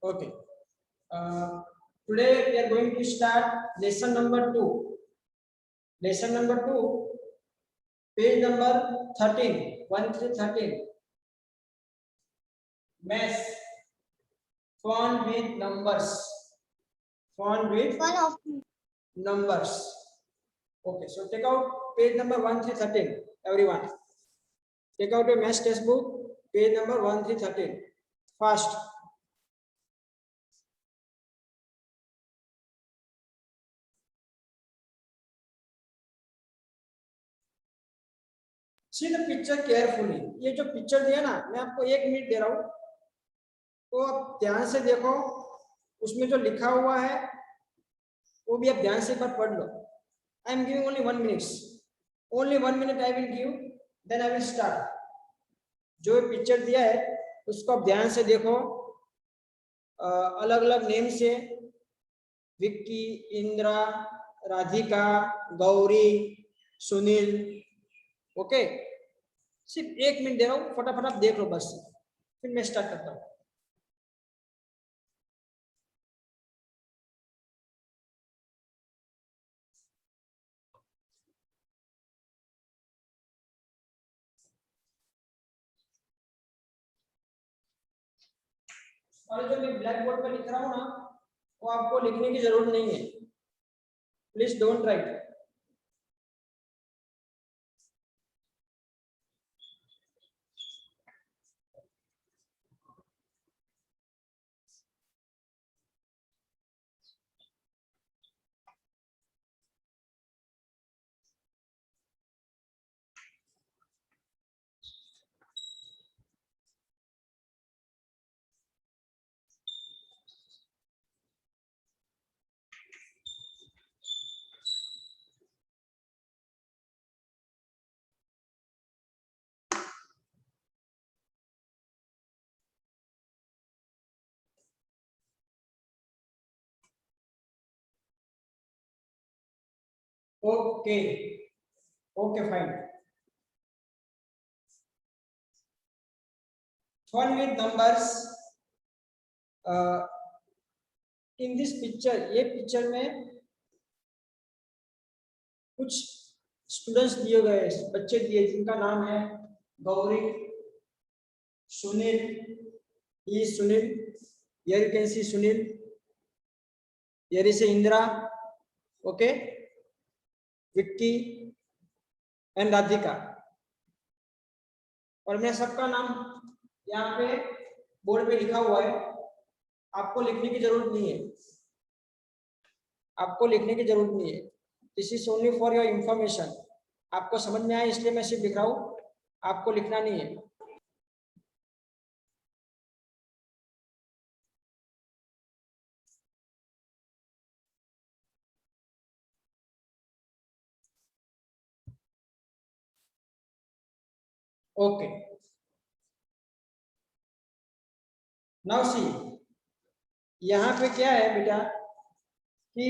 Okay. Today we are going to start lesson number 2. Lesson number 2, page number 13, 1 through 13. Maths, font with numbers. Font with numbers. Okay, so take out page number 1 through 13, everyone. Take out your maths textbook, page number 1 through 13. Fast. See the picture carefully. ये जो picture दिया ना, मैं आपको 1 minute दे रहा हूँ, तो आप ध्यान से देखो, उसमें जो लिखा हुआ है वो भी आप ध्यान से एक बार पढ़ लो. I am giving only 1 minute. Only 1 minute I will give, then I will start. जो पिक्चर दिया है उसको आप ध्यान से देखो, अलग अलग नेम से, विक्की, इंद्रा, राधिका, गौरी, सुनील. ओके, सिर्फ 1 मिनट दे रहा हूँ, फटाफट आप देख लो बस, फिर मैं स्टार्ट करता हूँ. और जो मैं ब्लैक बोर्ड पे लिख रहा हूँ ना, वो आपको लिखने की जरूरत नहीं है. Please don't write. Okay okay fine. Fun with numbers. In this picture, ये पिक्चर में कुछ स्टूडेंट्स दिए गए, बच्चे दिए, जिनका नाम है गौरी, सुनील, ई Sunil, here you can see Sunil, here is Indira, okay, Vicky and Radhika. और मैं सबका नाम यहाँ पे बोर्ड पे लिखा हुआ है, आपको लिखने की जरूरत नहीं है. आपको लिखने की जरूरत नहीं है. This is only for your information. आपको समझ में आया इसलिए मैं सिर्फ लिख रहा हूँ, आपको लिखना नहीं है. ओके, नाउ सी, यहाँ पे क्या है बेटा कि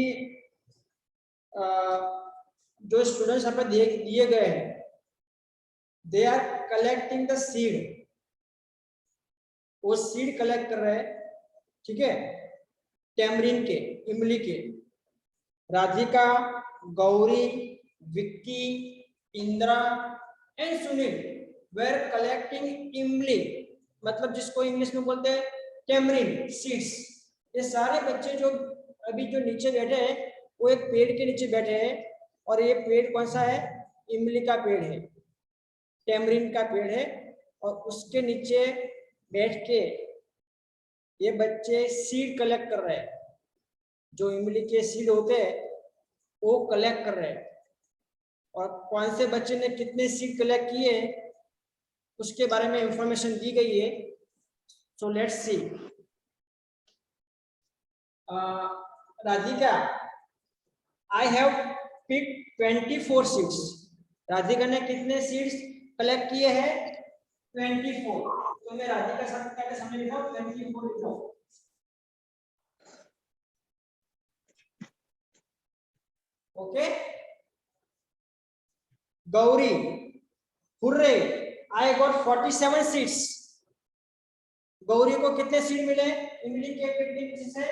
जो स्टूडेंट्स यहाँ पे दिए गए हैं, they are collecting the seed. वो सीड कलेक्ट कर रहे हैं, ठीक है, टेमरिन के, इमली के. Radhika, Gauri, Vicky, Indira and Sunil were collecting imli, मतलब जिसको इंग्लिश में बोलते हैं टेमरिन सीड्स. ये सारे बच्चे जो अभी जो नीचे बैठे हैं, वो एक पेड़ के नीचे बैठे हैं. और ये पेड़ कौन सा है? इमली का पेड़ है, टेमरिन का पेड़ है. और उसके नीचे बैठ के ये बच्चे सीड कलेक्ट कर रहे हैं. जो इमली के सीड होते हैं वो कलेक्ट कर रहे हैं. और कौन से बच्चे ने कितने सीड कलेक्ट किए उसके बारे में इंफॉर्मेशन दी गई है. So let's see. Radhika, I have pick 24 seeds. Radhika ने कितने सीड्स कलेक्ट किए हैं? 24. तो मैं राधिका के सामने लिखा 24 लिखा. Okay. Gauri, hurray, I got 47 seats. Gauri को कितने सीड मिले? इमली के कितने से?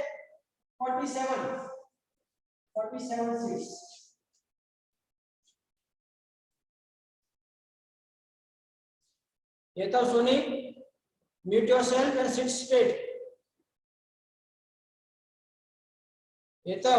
47 सीड्स। ये तो सुनी, mute yourself and sit straight. ये तो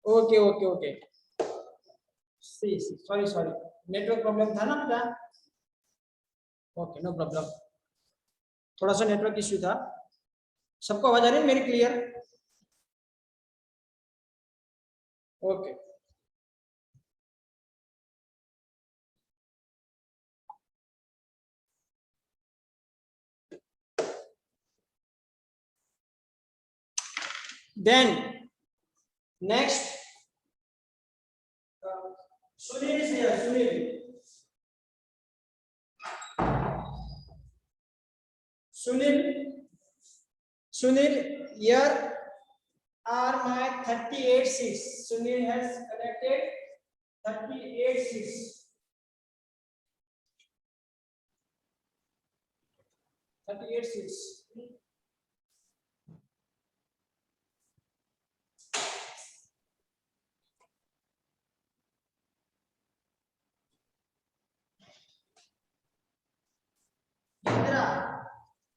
okay okay okay. Sorry sorry, network problem था ना बेटा। ओके नो प्रॉब्लम, थोड़ा सा नेटवर्क इश्यू था। सबको आवाज आ रही है मेरी clear? Okay. Then next Sunil is here. Sunil, here are my 38 seats. Sunil has collected 38 seats.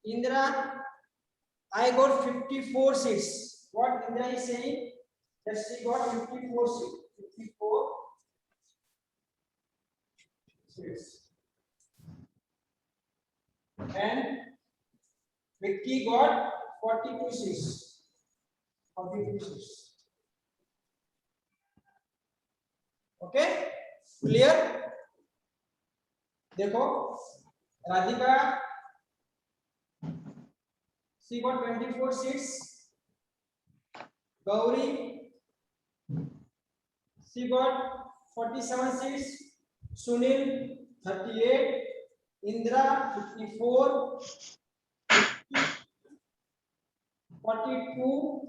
Indra, I got 54 seats. What Indra is saying? That she got 54 seats. 54 seats. And Vicky got 42 seats. 42 seats. Okay? Clear? देखो, Radhika she got 24 seats. Gauri she got 47 seats. Sunil 38. Indra 54. 42.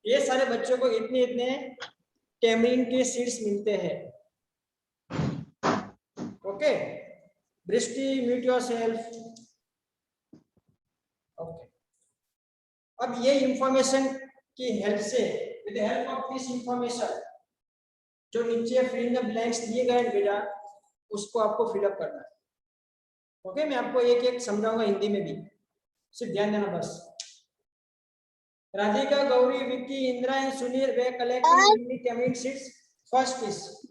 ये सारे बच्चों को इतने इतने tamarind के seeds मिलते हैं। ओके, दृष्टि म्यूट योरसेल्फ। ओके, अब ये इंफॉर्मेशन की हेल्प से, with the help of this information, जो नीचे फिल इन द ब्लैंक्स दिए गए बेटा, उसको आपको फिलअप करना है। ओके, मैं आपको एक एक समझाऊंगा हिंदी में भी, सिर्फ ध्यान देना बस। Radhika, Gauri, Vicky, Indra and Sunil were collecting tamarind seeds. First is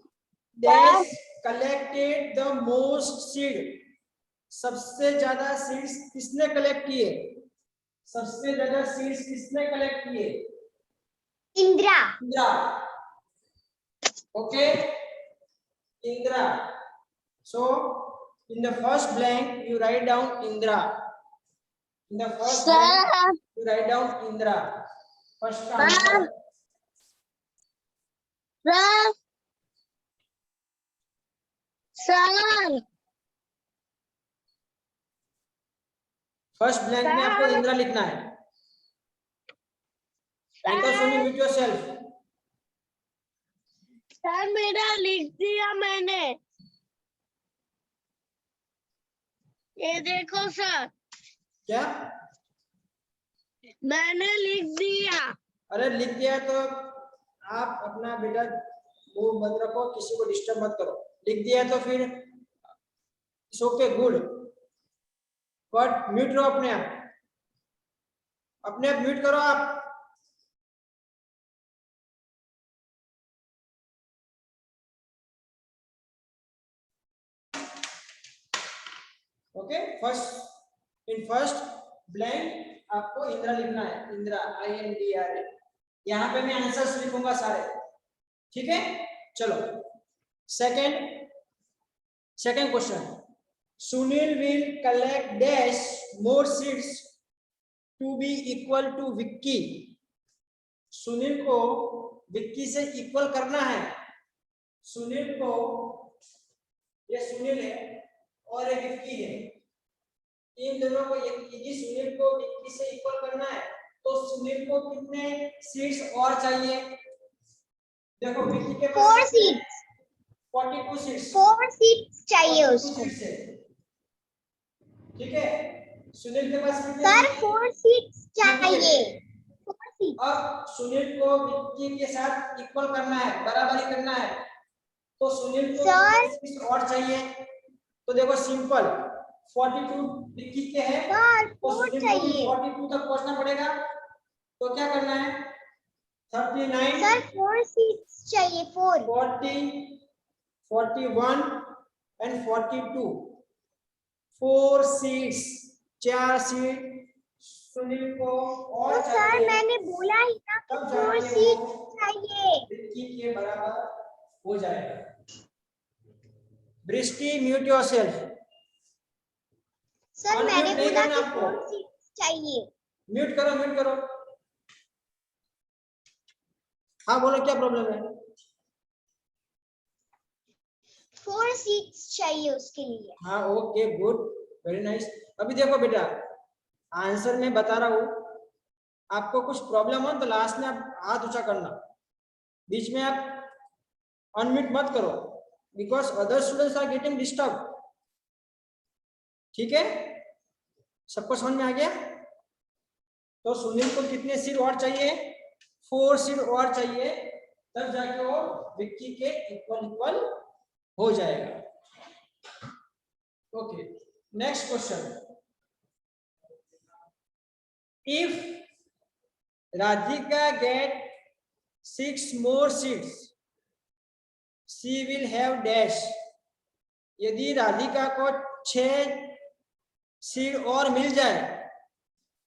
they collected the most seed. सबसे ज्यादा सीड्स किसने कलेक्ट किए? सबसे ज्यादा सीड्स किसने कलेक्ट किए? Indira. Indira. Okay, Indira. So in the first blank you write down Indra. In the first blank you write down Indra. First answer. First blank में आपको इंद्रा लिखना है। Mute yourself. सर मेरा लिख दिया मैंने, ये देखो सर। क्या? मैंने लिख दिया। अरे लिख दिया तो आप अपना बेटा वो बंद रखो, किसी को डिस्टर्ब मत करो। लिख दिया तो फिर it's okay, good, but mute रहो अपने आप म्यूट करो आप। Okay, first in first blank आपको इंदिरा लिखना है, इंदिरा INDRA। यहाँ पे मैं आंसर्स लिखूंगा सारे, ठीक है। चलो second question, Sunil will collect dash more seeds to be equal to Vicky. Sunil को विक्की से इक्वल करना है। सुनील को, ये सुनील है और ये विक्की है, इन दोनों को, यदि सुनील को विक्की से इक्वल करना है तो सुनील को कितने सीड्स और चाहिए? देखो विक्की के पास 4 seeds 42 सीड्स, 4 seeds चाहिए उसको। ठीक है, सुनील के पास कितने सर seeds? 4 seeds चाहिए 4 seeds। अब सुनील को विक्की के साथ इक्वल करना है, बराबरी करना है, तो सुनील को सर कितने सीड्स और चाहिए? तो देखो सिंपल, 42 विक्की के हैं सर तो 4 सुनील को भी चाहिए 42 तक पहुंचना पड़ेगा। तो क्या करना है? 39, सर 4 seeds चाहिए 4 40, 41 एंड 42, 4 सीड्स, 4 सीड सुनील को और तो सर चाहिए, मैंने बोला ही ना कि तब 4 जाके seeds वो चाहिए। विक्की के बराबर हो जाएगा। बृष्टि म्यूट योरसेल्फ, सर मैंने अनम्यूट नहीं बोला करना कि आपको, 4 seeds चाहिए। म्यूट करो, म्यूट करो। हाँ बोलो क्या प्रॉब्लम है? 4 seeds चाहिए उसके लिए। हाँ ओके गुड, वेरी नाइस। अभी देखो बेटा, आंसर मैं बता रहा हूँ, आपको कुछ प्रॉब्लम हो तो लास्ट में आप हाथ ऊंचा करना, बीच में आप अनम्यूट मत करो, because other students are getting disturb. ठीक है, सबको समझ में आ गया? तो सुनील को कितने सीट और चाहिए? 4 सीट और चाहिए, तब जाके वो विक्की के इक्वल हो जाएगा। Okay, next question, if Radhika get 6 more seats she will have dash। यदि राधिका को 6 सीट और मिल जाए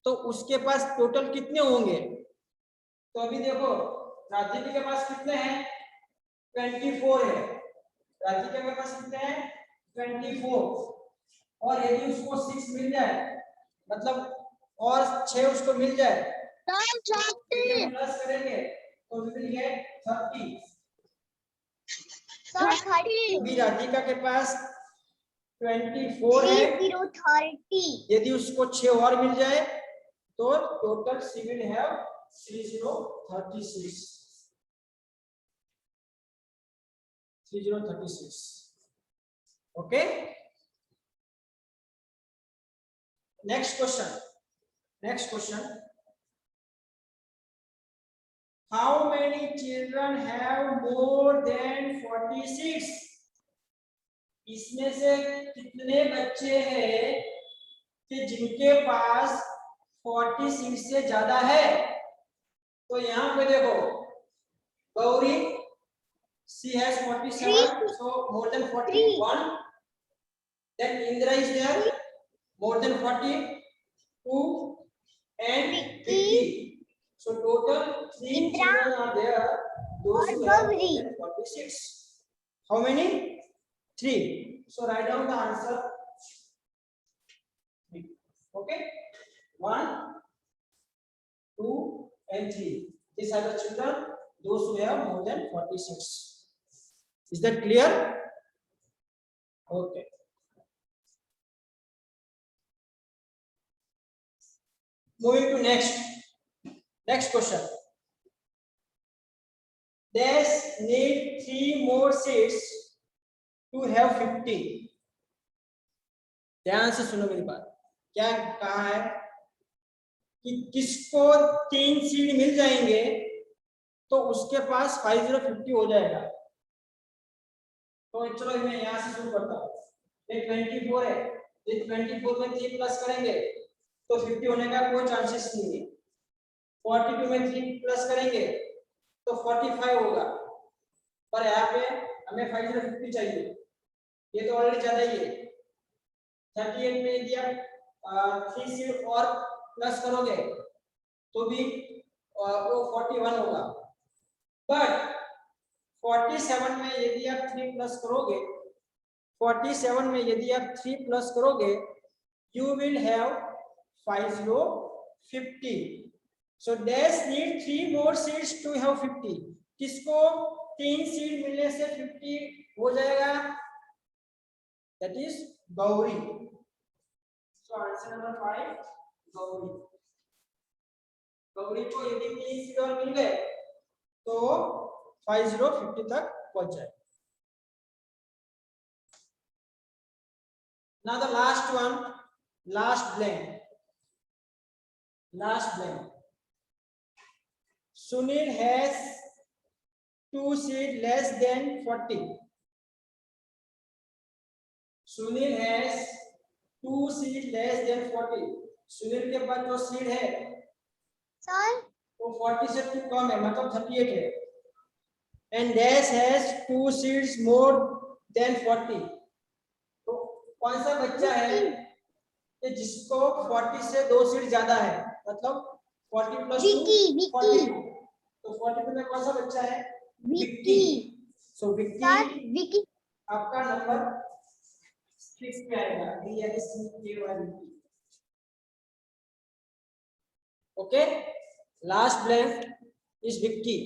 तो उसके पास टोटल कितने होंगे? तो अभी देखो राधिका के पास कितने हैं? 24 है। राधिका के पास कितने हैं? 24। और यदि उसको 6 मिल जाए, मतलब और 6 उसको मिल जाए, प्लस करेंगे तो वी विल गेट 30। सर 30 अभी राधिका के पास 24 है, 30 यदि उसको 6 और मिल जाए तो total she will have 3036। 3036। Okay, next question, how many children have more than 46? इसमें से कितने बच्चे हैं कि जिनके पास 46 से ज्यादा है? तो यहाँ पे देखो, Gauri she has 47, so more than 41. Then Indra is there, more than 42, and Vicky. So total 3 Indra children are there, those who have more than 46. How many? 3. So write down the answer. Okay, 1, 2, and 3. These are the children, those who have more than 46. Is that clear? Okay. Moving to next question. Dash need 3 more seats to have 50. ध्यान से सुनो मेरी बात, क्या कहा है कि किसको 3 सीट मिल जाएंगे तो उसके पास 50 हो जाएगा। तो चलो मैं यहाँ से शुरू करता हूँ। ये 24 है, ये 24 में 3 प्लस करेंगे तो 50 होने का कोई चांसेस नहीं है। 42 में 3 प्लस करेंगे तो 45 होगा, पर यहाँ पे हमें 50 चाहिए, ये तो ऑलरेडी ज्यादा ही है। 38 में यदि आप 3 सीट और प्लस करोगे तो भी वो 41 होगा। बट 47 में यदि आप 3 प्लस करोगे, 47 में यदि आप 3 प्लस करोगे, you will have 50. So dash need 3 more seeds to have 50. किसको 3 सीड मिलने से 50 हो जाएगा? That is Gauri. So answer number 5 Gauri. Gauri को यदि 3 सीड और मिल गए तो 50 तक पहुंच जाए। Now the last one, last blank. Sunil has 2 seed less than 40. Sunil has 2 seed less than 40. Sunil के पास जो सीड है सर वो 40 से 2 कम है, मतलब 38 है। And Dash has 2 seeds more than 40. तो कौन सा बच्चा है कि जिसको 40 से 2 सीड ज्यादा है, मतलब 40 प्लस 2 42। तो 42 में कौन सा बच्चा है? विक्की। सो विक्की आपका नंबर 6 पे आएगा, डी यानी सी के वाली। Okay, last blank is Vicky.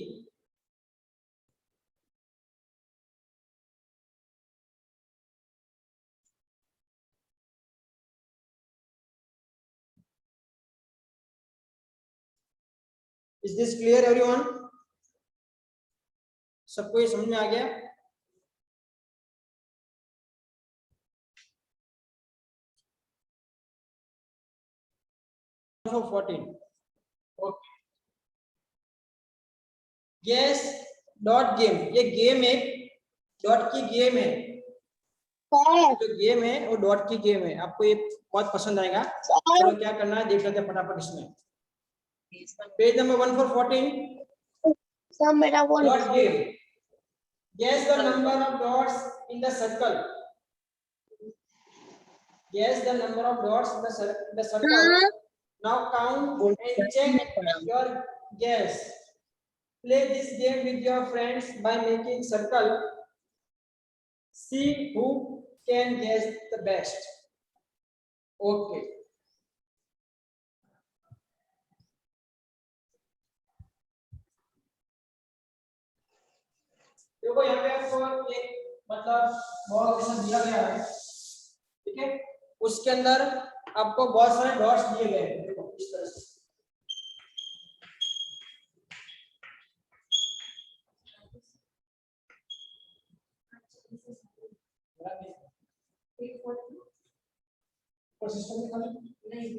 Is this clear everyone? सबको ये समझ में आ गया? For 14. Okay. Guess dot game. ये गेम एक डॉट की गेम है। जो गेम है वो डॉट की गेम है। आपको ये बहुत पसंद आएगा। चलो क्या करना है देख लेते हैं फटाफट इसमें। Page number 1 for 14. Dot game. Guess the number of dots in the circle. Guess the number of dots in the circle. Now count and check your guess. Play this game with your friends by making circle. See who can guess the best. Okay. देखो यहाँ पे आपको एक मतलब ball जैसा दिया गया है, ठीक है? उसके अंदर आपको बहुत सारे डॉट्स दिए गए हैं। देखो इस तरह से सिस्टम में खाली नहीं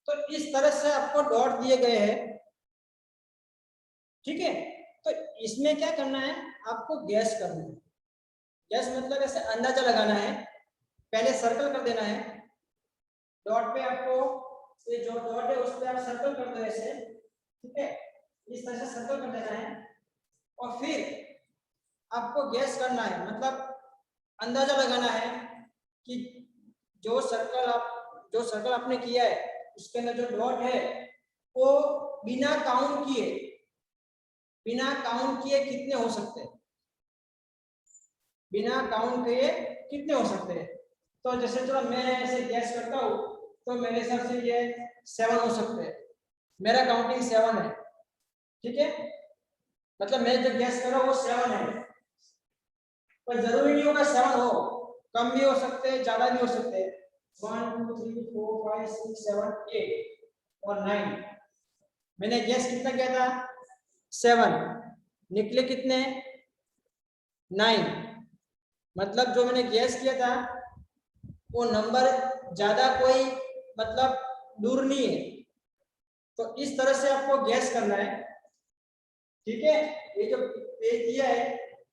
तो इस तरह से आपको डॉट दिए गए हैं, ठीक है? तो इसमें क्या करना है, आपको गैस करना है। गैस मतलब ऐसे अंदाजा लगाना है। पहले सर्कल कर देना है डॉट पे, आपको ये जो डॉट है उस पे आप सर्कल कर दो ऐसे, ठीक है? इस तरह से सर्कल कर देना है और फिर आपको गैस करना है, मतलब अंदाजा लगाना है कि जो सर्कल आपने किया है उसके अंदर जो डॉट है वो बिना काउंट किए कितने हो सकते हैं, बिना काउंट किए कितने हो सकते हैं। तो जैसे चलो मैं ऐसे गैस करता हूँ तो मेरे हिसाब से ये 7 हो सकते हैं। मेरा काउंटिंग 7 है, ठीक है? मतलब मैं जो गैस कर रहा हूँ वो 7 है, पर जरूरी नहीं होगा 7 हो, कम भी हो सकते हैं, ज्यादा भी हो सकते हैं। 1 2 3 4 5 6 7 8 और 9। मैंने गैस कितना किया था? 7। निकले कितने? 9। मतलब जो मैंने गैस किया था वो नंबर ज्यादा कोई मतलब दूर नहीं है। तो इस तरह से आपको गैस करना है ठीक है, ये जो पेज दिया है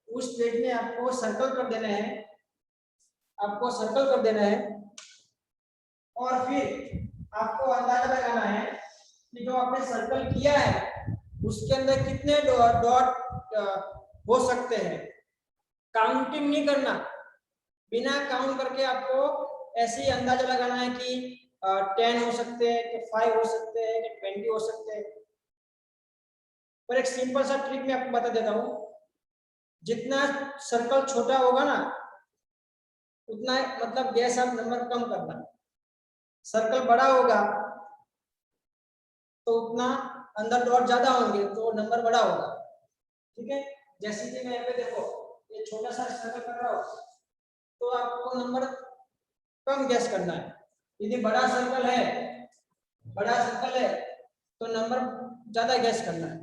उस पेज में आपको सर्कल कर देना है, आपको सर्कल कर देना है और फिर आपको अंदाजा लगाना है कि जो आपने सर्कल किया है उसके अंदर कितने डॉट हो सकते हैं। काउंटिंग नहीं करना, बिना काउंट करके आपको ऐसे ही अंदाजा लगाना है कि 10 हो सकते हैं कि 5 हो सकते हैं कि 20 हो सकते हैं। पर एक सिंपल सा ट्रिक मैं आपको बता देता हूँ, जितना सर्कल छोटा होगा ना उतना मतलब गैस आप नंबर कम करना, सर्कल बड़ा होगा तो उतना अंदर डॉट ज्यादा होंगे तो नंबर बड़ा होगा। ठीक है, जैसे कि मैं यहाँ पे देखो ये छोटा सा सर्कल कर रहा हूँ तो आपको नंबर कम गैस करना है। यदि बड़ा सर्कल है तो नंबर ज्यादा गैस करना है।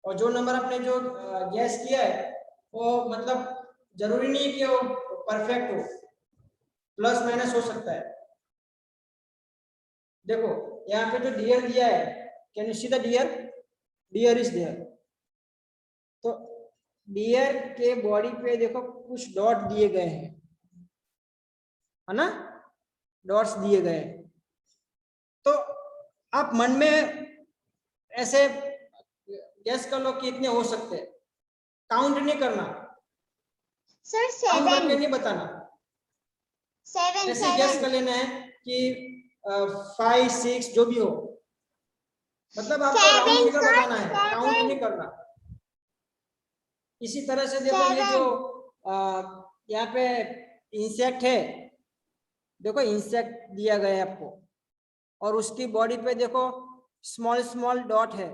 और जो नंबर आपने जो गैस किया है वो मतलब जरूरी नहीं कि वो परफेक्ट हो, प्लस माइनस हो सकता है। देखो यहाँ पे जो डियर दिया है, can you see the deer, deer is there. तो डियर के बॉडी पे देखो कुछ डॉट दिए गए हैं, है ना, डॉट्स दिए गए हैं। तो आप मन में ऐसे गैस कर लो कि इतने हो सकते हैं, काउंट नहीं करना, Sir, काउंट करके 7. नहीं बताना, 7, ऐसे गैस कर 7. लेना है कि 5 6 जो भी हो, मतलब आपको राउंड 7, फिगर sir, बताना है, काउंट 7. नहीं करना। इसी तरह से देखो ये जो 7. यहाँ पे इंसेक्ट है, देखो इंसेक्ट दिया गया है आपको और उसकी बॉडी पे देखो स्मॉल स्मॉल डॉट है,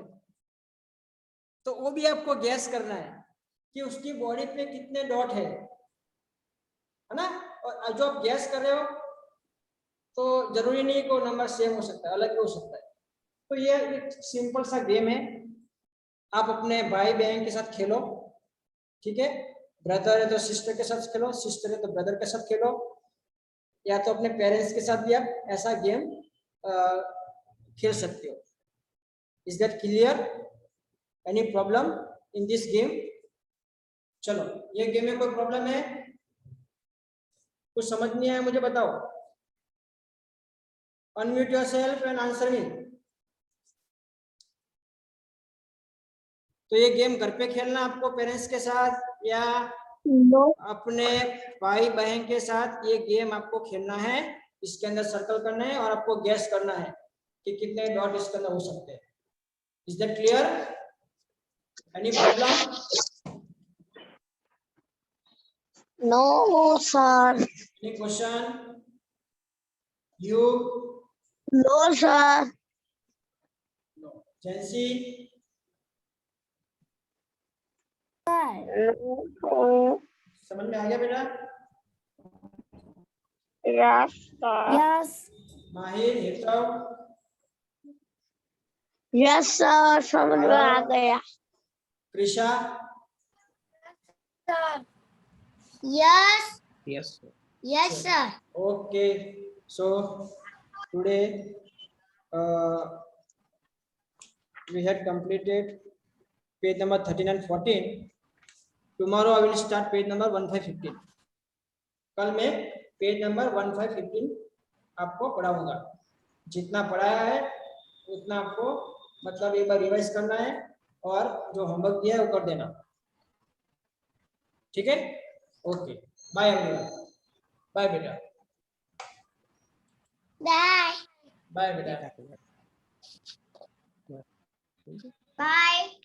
तो वो भी आपको गैस करना है कि उसकी बॉडी पे कितने डॉट है ना। और जो आप गैस कर रहे हो तो जरूरी नहीं कि नंबर सेम हो सकता है, अलग भी हो सकता है। तो ये एक सिंपल सा गेम है, आप अपने भाई बहन के साथ खेलो। ठीक है, ब्रदर है तो सिस्टर के साथ खेलो, सिस्टर है तो ब्रदर के साथ खेलो, या तो अपने पेरेंट्स के साथ भी आप ऐसा गेम खेल सकते हो। Is that clear? Any problem in this game? चलो, ये गेम में कोई प्रॉब्लम है, कुछ समझ नहीं आया मुझे बताओ। Unmute yourself and answer me. तो ये गेम घर पे खेलना आपको पेरेंट्स के साथ या No. अपने भाई बहन के साथ, ये गेम आपको खेलना है। इसके अंदर सर्कल करना है और आपको गैस करना है कि कितने डॉट इसके अंदर हो सकते हैं। Is that clear? Any problem? No, sir. Any question? You? No, sir. जेंसी? No. समझ में आ गया बेटा? Yes, sir. Yes. माहिर, हेतव? Yes, sir. समझ में आ गया. Krisha? Yes. Yes. Yes, sir. Okay, so today we had completed page number 13 and 14. Tomorrow I will start page number 1515. कल मैं पेज नंबर 1515 आपको पढ़ाऊंगा। जितना पढ़ाया है उतना आपको मतलब एक बार रिवाइज करना है और जो होमवर्क दिया है वो कर देना। ठीक है, ओके, बाय एवरीवन। बाय बेटा, Bye. बाय बेटा। Bye.